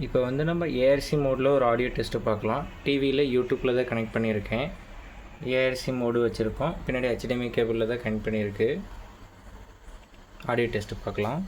இப்போ வந்து நம்ம ஏஆர்சி மோடில் ஒரு ஆடியோ டெஸ்ட்டு பார்க்கலாம். டிவியில் யூடியூப்பில் தான் கனெக்ட் பண்ணியிருக்கேன். ஏஆர்சி மோடு வச்சுருக்கோம். பின்னாடி HDMI கேபிளில் தான் கனெக்ட் பண்ணியிருக்கு. ஆடியோ டெஸ்ட்டு பார்க்கலாம்.